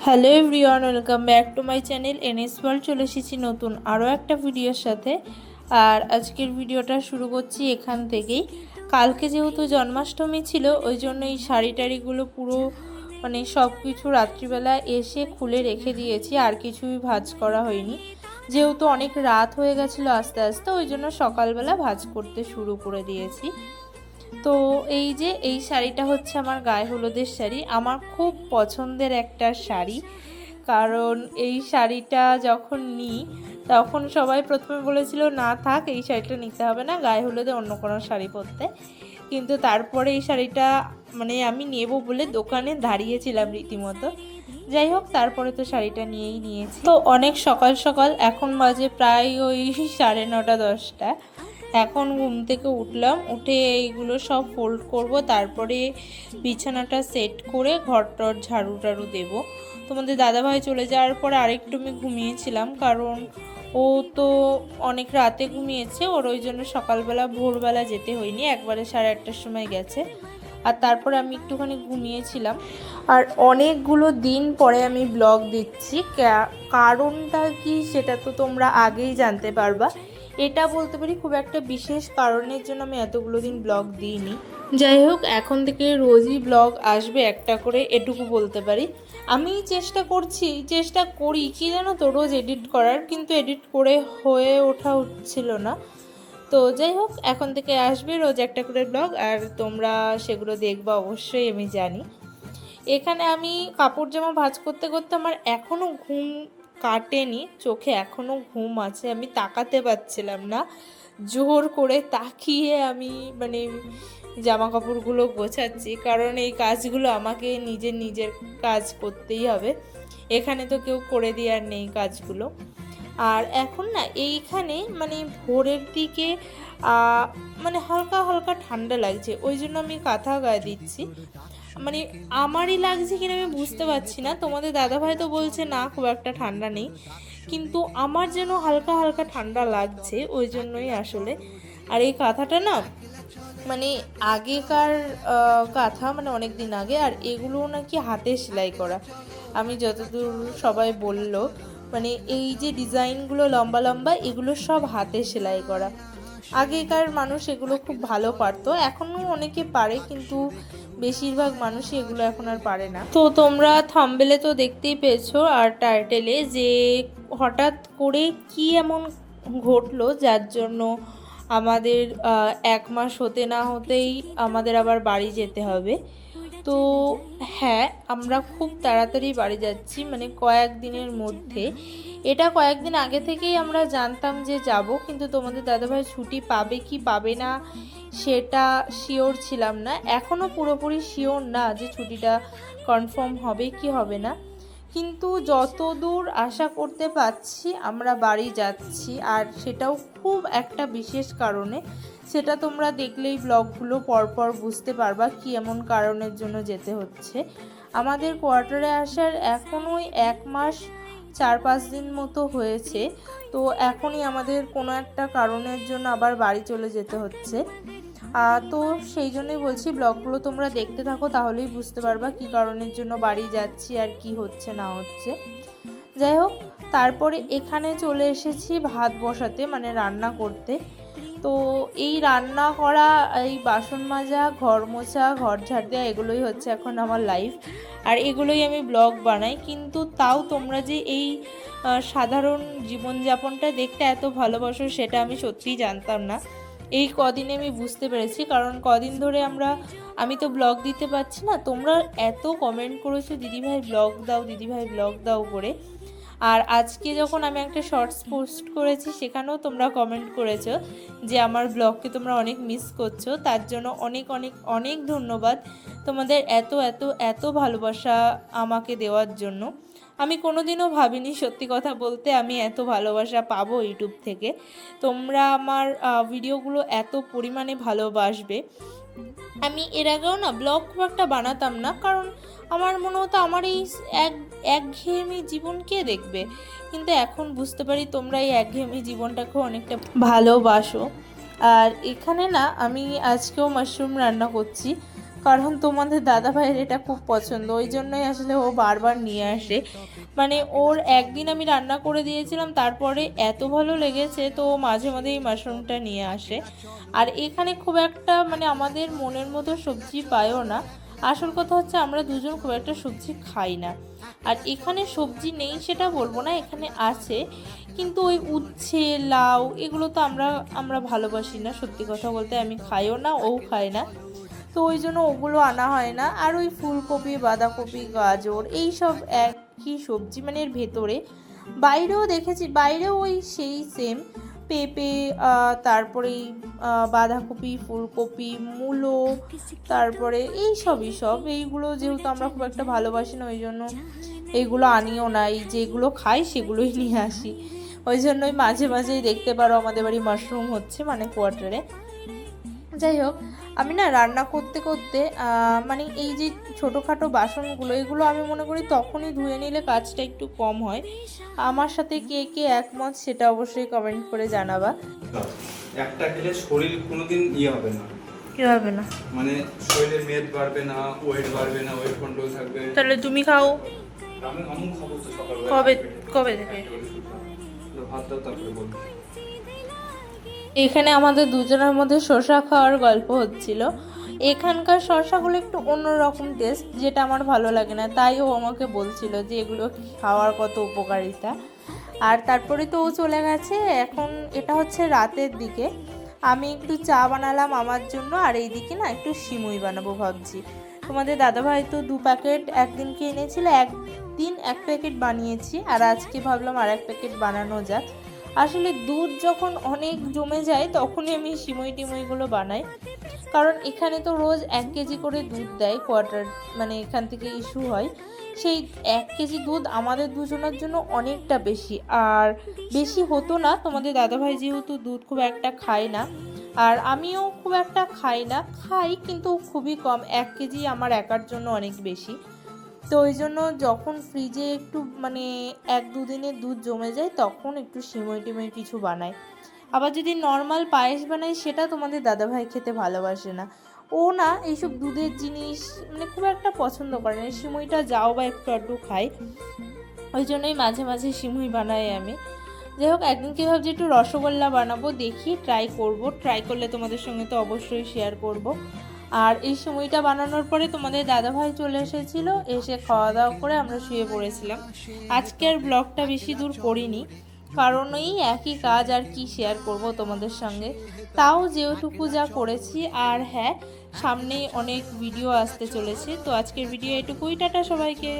Hello everyone, welcome back to my channel NS world. চলে এসেছি নতুন আরও একটা ভিডিওর সাথে। আর আজকের ভিডিওটা শুরু করছি এখান থেকেই। কালকে যেহেতু জন্মাষ্টমী ছিল, ওই জন্য এই শাড়ি টাড়িগুলো পুরো সব কিছু রাত্রিবেলা এসে খুলে রেখে দিয়েছি, আর কিছুই ভাঁজ করা হয়নি। যেহেতু অনেক রাত হয়ে গেছিলো আস্তে আস্তে, ওই জন্য সকালবেলা ভাঁজ করতে শুরু করে দিয়েছি। তো এই যে এই শাড়িটা হচ্ছে আমার গায়ে হলুদের শাড়ি, আমার খুব পছন্দের একটা শাড়ি। কারণ এই শাড়িটা যখন নিই তখন সবাই প্রথমে বলেছিল না থাক, এই শাড়িটা নিতে হবে না, গায়ে হলুদে অন্য কোনো শাড়ি পরতে। কিন্তু তারপরে এই শাড়িটা আমি নেব বলে দোকানে দাঁড়িয়েছিলাম রীতিমতো। যাই হোক, তারপরে তো শাড়িটা নিয়েই নিয়েছি। তো অনেক সকাল সকাল, এখন বাজে প্রায় ওই 9:30 10টা। এখন ঘুম থেকে উঠলাম, উঠে এইগুলো সব ফোল্ড করব, তারপরে বিছানাটা সেট করে ঘরটর ঝাড়ু টাড়ু দেবো। তোমাদের দাদাভাই চলে যাওয়ার পরে আরেকটু আমি ঘুমিয়েছিলাম, কারণ ও তো অনেক রাতে ঘুমিয়েছে, ওর ওই জন্য সকালবেলা ভোরবেলা যেতে হয়নি, একবারে 8:30টার সময় গেছে। আর তারপরে আমি একটুখানি ঘুমিয়েছিলাম। আর অনেকগুলো দিন পরে আমি ব্লগ দিচ্ছি, কারণটা কি সেটা তো তোমরা আগেই জানতে পারবা। এটা বলতে পারি খুব একটা বিশেষ কারণের জন্য আমি এতগুলো দিন ব্লগ দিইনি। যাই হোক, এখন থেকে রোজই ব্লগ আসবে একটা করে, এটুকু বলতে পারি। আমি চেষ্টা করি কি জানো তো, রোজ এডিট করার, কিন্তু এডিট করে হয়ে ওঠা হচ্ছিল না। তো যাই হোক, এখন থেকে আসবে রোজ একটা করে ব্লগ, আর তোমরা সেগুলো দেখবা অবশ্যই, আমি জানি। এখানে আমি কাপড় জামা ভাঁজ করতে করতে আমার এখনও ঘুম কাটেনি, চোখে এখনও ঘুম আছে, আমি তাকাতে পারছিলাম না। জোর করে তাকিয়ে আমি জামা কাপড়গুলো গোছাচ্ছি, কারণ এই কাজগুলো আমাকে নিজের কাজ করতেই হবে, এখানে তো কেউ করে দেওয়ার নেই কাজগুলো। আর এখন না এইখানে ভোরের দিকে হালকা হালকা ঠান্ডা লাগছে, ওই জন্য আমি কাঁথা গায়ে দিচ্ছি। আমারই লাগছে কিনা আমি বুঝতে পারছি না, তোমাদের দাদাভাই তো বলছে না খুব একটা ঠান্ডা নেই, কিন্তু আমার যেন হালকা হালকা ঠান্ডা লাগছে, ওই জন্যই আসলে। আর এই কাঁথাটা না আগেকার কাঁথা, অনেক দিন আগে, আর এগুলো নাকি হাতে সেলাই করা। আমি যতদূর সবাই বলল, এই যে ডিজাইনগুলো লম্বা লম্বা, এগুলো সব হাতে সেলাই করা। আগেকার মানুষ এগুলো খুব ভালো পারতো, এখনও অনেকে পারে, কিন্তু বেশিরভাগ মানুষই এগুলো এখন আর পারে না। তো তোমরা থাম্বনেলে তো দেখতেই পেয়েছো, আর টাইটেলে, যে হঠাৎ করে কি এমন ঘটলো যার জন্য আমাদের 1 মাস হতে না হতেই আমাদের আবার বাড়ি যেতে হবে। তো হ্যাঁ, আমরা খুব তাড়াতাড়ি বাড়ি যাচ্ছি, কয়েকদিনের মধ্যে। এটা কয়েকদিন আগে থেকেই আমরা জানতাম যে যাব, কিন্তু তোমাদের দাদাভাই ছুটি পাবে কি পাবে না সেটা শিওর ছিলাম না, এখনও পুরোপুরি শিওর না যে ছুটিটা কনফার্ম হবে কি হবে না। কিন্তু যতদূর আশা করতে পারছি আমরা বাড়ি যাচ্ছি, আর সেটাও খুব একটা বিশেষ কারণে। সেটা তোমরা দেখলেই ব্লগগুলো পরপর বুঝতে পারবা কি এমন কারণের জন্য যেতে হচ্ছে। আমাদের কোয়ার্টারে আসার এখনই 1 মাস 4-5 দিন মতো হয়েছে। তো এখনই আমাদের কোনো একটা কারণের জন্য আবার বাড়ি চলে যেতে হচ্ছে। তো সেই জন্যই বলছি, ব্লগগুলো তোমরা দেখতে থাকো, তাহলেই বুঝতে পারবা কি কারণের জন্য বাড়ি যাচ্ছি আর কি হচ্ছে না হচ্ছে। যাই হোক, তারপরে এখানে চলে এসেছি ভাত বসাতে, রান্না করতে। তো এই রান্না করা, এই বাসন মাজা, ঘর মোছা, ঘর ঝাড় দেওয়া, এগুলোই হচ্ছে এখন আমার লাইফ, আর এগুলোই আমি ব্লগ বানাই। কিন্তু তাও তোমরা যে এই সাধারণ জীবনযাপনটা দেখতে এত ভালোবাসো, সেটা আমি সত্যিই জানতাম না। এই কদিনে আমি বুঝতে পেরেছি, কারণ কদিন ধরে আমি তো ব্লগ দিতে পারছি না। তোমরা এত কমেন্ট করেছো, দিদিভাই ব্লগ দাও, দিদিভাই ব্লগ দাও করে। আর আজকে যখন আমি একটা শর্টস পোস্ট করেছি, সেখানেও তোমরা কমেন্ট করেছো যে আমার ব্লগকে তোমরা অনেক মিস করছো, তার জন্য অনেক অনেক অনেক ধন্যবাদ তোমাদের এত এত এত ভালোবাসা আমাকে দেওয়ার জন্য। আমি কোনোদিনও ভাবিনি, সত্যি কথা বলতে, আমি এত ভালোবাসা পাবো ইউটিউব থেকে। তোমরা আমার ভিডিওগুলো এত পরিমাণে ভালোবাসবে। আমি এর আগেও না ব্লগ খুব একটা বানাতাম না, কারণ আমার মনে হতো আমার এই একঘেয়েমি জীবন কে দেখবে। কিন্তু এখন বুঝতে পারি তোমরা এই একঘেয়েমি জীবনটাকেও অনেকটা ভালোবাসো। আর এখানে না আমি আজকেও মাশরুম রান্না করছি, কারণ তোমাদের দাদাভাইয়ের এটা খুব পছন্দ, ওই জন্যই আসলে ও বারবার নিয়ে আসে। মানে ওর একদিন আমি রান্না করে দিয়েছিলাম, তারপরে এত ভালো লেগেছে তো ও মাঝে মাঝে এই মাশরুমটা নিয়ে আসে। আর এখানে খুব একটা মানে আমাদের মনের মতো সবজি পাইও না। আসল কথা হচ্ছে আমরা দুজন খুব একটা সবজি খাই না। আর এখানে সবজি নেই সেটা বলবো না, এখানে আছে, কিন্তু ওই উচ্ছে লাউ এগুলো তো আমরা ভালোবাসি না, সত্যি কথা বলতে আমি খাইও না, ও খায় না, তো ওই জন্য ওগুলো আনা হয় না। আর ওই ফুলকপি বাঁধাকপি গাজর এই সব একই সবজি মানে এর ভেতরে। বাইরেও দেখেছি, বাইরেও ওই সেই সেম পেঁপে, তারপরে বাঁধাকপি ফুলকপি মূলো, তারপরে এইগুলো যেহেতু আমরা খুব একটা ভালোবাসি না, ওই জন্য এইগুলো আনিও না, এই যেগুলো খাই সেগুলোই নিয়ে আসি। ওই জন্যই মাঝে মাঝেই দেখতে পারো আমাদের বাড়ি মাশরুম হচ্ছে, মানে কোয়ার্টারে। যাই হোক, আমি না রান্না করতে করতে মানে এই যে ছোটোখাটো বাসনগুলো এগুলো আমি মনে করি তখনই ধুয়ে নিলে কাজটা একটু কম হয়। আমার সাথে কে কে একমত সেটা অবশ্যই কমেন্ট করে জানাবা। একটা খেলে শরীর কোনোদিন হবে না, কি হবে না মানে শরীরে মেদ বাড়বে না, ওয়েট বাড়বে না, ওয়েট কন্ট্রোল থাকবে। তাহলে তুমি খাও। আমি খাবো তো সকালবেলা। কবে কবে থেকে? ভাত দাও তারপরে বলবো। এখানে আমাদের দুজনের মধ্যে শসা খাওয়ার গল্প হচ্ছিল। এখানকার শসাগুলো একটু অন্যরকম টেস্ট, যেটা আমার ভালো লাগে না, তাই ও আমাকে বলছিল যে এগুলো খাওয়ার কত উপকারিতা। আর তারপরে তো ও চলে গেছে। এখন এটা হচ্ছে রাতের দিকে, আমি একটু চা বানালাম আমার জন্য, আর এইদিকে না একটু সিমুই বানাবো ভাবছি। তোমাদের দাদাভাই তো 2 প্যাকেট একদিনকে এনেছিল, একদিন 1 প্যাকেট বানিয়েছি, আর আজকে ভাবলাম আর 1 প্যাকেট বানানো যাক। আসলে দুধ যখন অনেক জমে যায় তখনই আমি সিমুই টিমুইগুলো বানাই, কারণ এখানে তো রোজ 1 কেজি করে দুধ দেয় কোয়ার্টার, মানে এখান থেকে ইস্যু হয়। সেই 1 কেজি দুধ আমাদের দুজনের জন্য অনেকটা বেশি, আর বেশি হতো না, তোমাদের দাদাভাই যেহেতু দুধ খুব একটা খায় না, আর আমিও খুব একটা খাই কিন্তু খুবই কম, 1 কেজি আমার একার জন্য অনেক বেশি। তো ওই জন্য যখন ফ্রিজে একটু মানে 1-2 দিনের দুধ জমে যায় তখন একটু সিমই টিমই কিছু বানাই। আবার যদি নর্মাল পায়েস বানাই সেটা তোমাদের দাদাভাই খেতে ভালোবাসে না, ও না এইসব দুধের জিনিস মানে খুব একটা পছন্দ করে না, সিমইটা যাও বা একটু আধটু খাই, ওই জন্যই মাঝে মাঝে সিমই বানাই আমি। যাই হোক, একদিন কী ভাবছি একটু রসগোল্লা বানাবো, দেখি ট্রাই করলে তোমাদের সঙ্গে তো অবশ্যই শেয়ার করব। আর এই সময়টা বানানোর পরে তোমাদের দাদাভাই চলে এসেছিলো, এসে খাওয়া দাওয়া করে আমরা শুয়ে পড়েছিলাম। আজকের ব্লগটা বেশি দূর করিনি, কারণ এই একই কাজ, আর কি শেয়ার করব তোমাদের সঙ্গে, তাও যেটুকু যা করেছি। আর হ্যাঁ, সামনেই অনেক ভিডিও আসতে চলেছে, তো আজকের ভিডিও এটুকুই, টাটা সবাইকে।